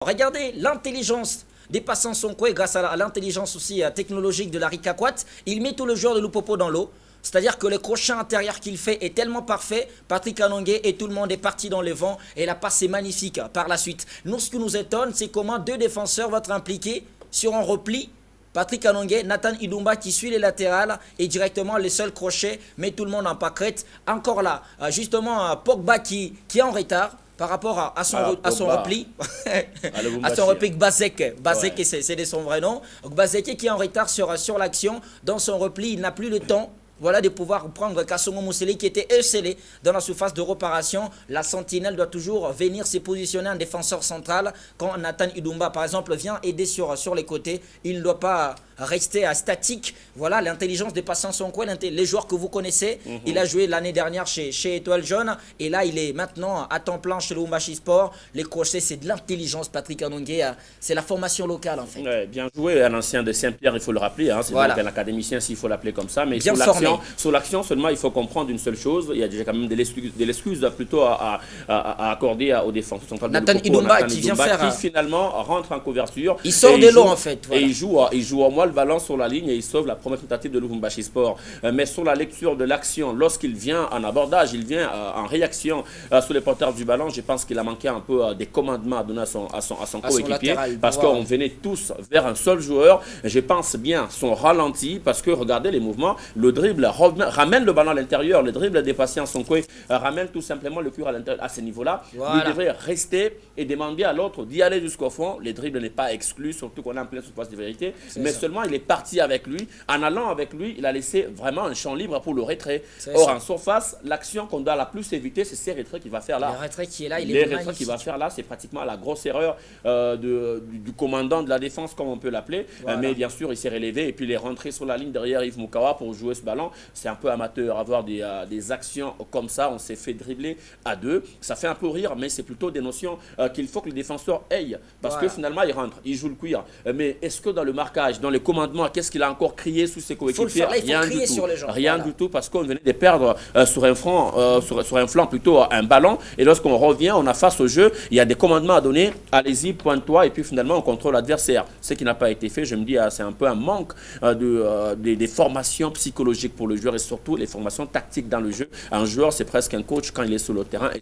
Regardez l'intelligence dépassant son coué grâce à l'intelligence aussi technologique de la Rikakwat. Il met tout le joueur de Lupopo dans l'eau. C'est-à-dire que le crochet intérieur qu'il fait est tellement parfait. Patrick Anongué et tout le monde est parti dans le vent. Et la passe est magnifique par la suite. Nous, ce qui nous étonne, c'est comment deux défenseurs vont être impliqués sur un repli. Patrick Anongué, Nathan Idumba qui suit les latérales et directement les seuls crochets met tout le monde en pâquerette. Encore là, justement, Pogba qui est en retard par rapport à son repli. À son repli Gbazeke. Gbazeke, ouais. C'est son vrai nom. Gbazeke qui est en retard sur l'action. Dans son repli, il n'a plus le temps. Voilà, de pouvoir prendre Kassongo Mousseli qui était esselé dans la surface de réparation. La sentinelle doit toujours venir se positionner en défenseur central. Quand Nathan Idumba, par exemple, vient aider sur les côtés, il ne doit pas rester statique. Voilà, l'intelligence dépassant son coin. Les joueurs que vous connaissez, il a joué l'année dernière chez Étoile Jaune. Et là, il est maintenant à temps plein chez le Lumbashi Sport. Les crochets, c'est de l'intelligence, Patrick Anongué. C'est la formation locale, en fait. Ouais, bien joué, un ancien de Saint-Pierre, il faut le rappeler. Hein, c'est voilà. Un académicien, s'il faut l'appeler comme ça. Mais bien formé. Sur l'action seulement, il faut comprendre une seule chose. Il y a déjà quand même de l'excuse plutôt à accorder aux défenseurs centrales. Nathan Idumba qui vient faire... Qui finalement rentre en couverture. Il sort de l'eau en fait. Voilà. Et il joue au moins le ballon sur la ligne et il sauve la première tentative de Lumbashi Sport. Mais sur la lecture de l'action, lorsqu'il vient en abordage, il vient en réaction sur les porteurs du ballon, je pense qu'il a manqué un peu des commandements à donner à son coéquipier. Parce qu'on venait tous vers un seul joueur. Je pense bien son ralenti parce que regardez les mouvements, le dribble ramène le ballon à l'intérieur, le dribble dépassé en son coin, ramène tout simplement le cure à l'intérieur. À ce niveau-là, voilà. Il devrait rester et demander à l'autre d'y aller jusqu'au fond. Le dribble n'est pas exclu, surtout qu'on est en pleine surface de vérité. Mais seulement, il est parti avec lui. En allant avec lui, il a laissé vraiment un champ libre pour le retrait. Or, en surface, l'action qu'on doit la plus éviter, c'est ces retraits qu'il va faire là. Le retrait qui est là, il est magnifique. Les retraits qu'il va faire là, c'est pratiquement la grosse erreur du commandant de la défense, comme on peut l'appeler. Voilà. Mais bien sûr, il s'est relevé et puis il est rentré sur la ligne derrière Yves Mukawa pour jouer ce ballon. C'est un peu amateur, avoir des actions comme ça, on s'est fait dribbler à deux. Ça fait un peu rire, mais c'est plutôt des notions qu'il faut que les défenseurs aient. Parce que finalement, il rentre, il joue le cuir. Mais est-ce que dans le marquage, dans le commandement, qu'est-ce qu'il a encore crié sous ses coéquipiers? Rien du tout. Rien du tout, parce qu'on venait de perdre sur un flanc plutôt un ballon. Et lorsqu'on revient, on a face au jeu, il y a des commandements à donner. Allez-y, pointe-toi, et puis finalement, on contrôle l'adversaire. Ce qui n'a pas été fait, je me dis, c'est un peu un manque des formations psychologiques pour le joueur et surtout les formations tactiques dans le jeu. Un joueur, c'est presque un coach quand il est sur le terrain. Et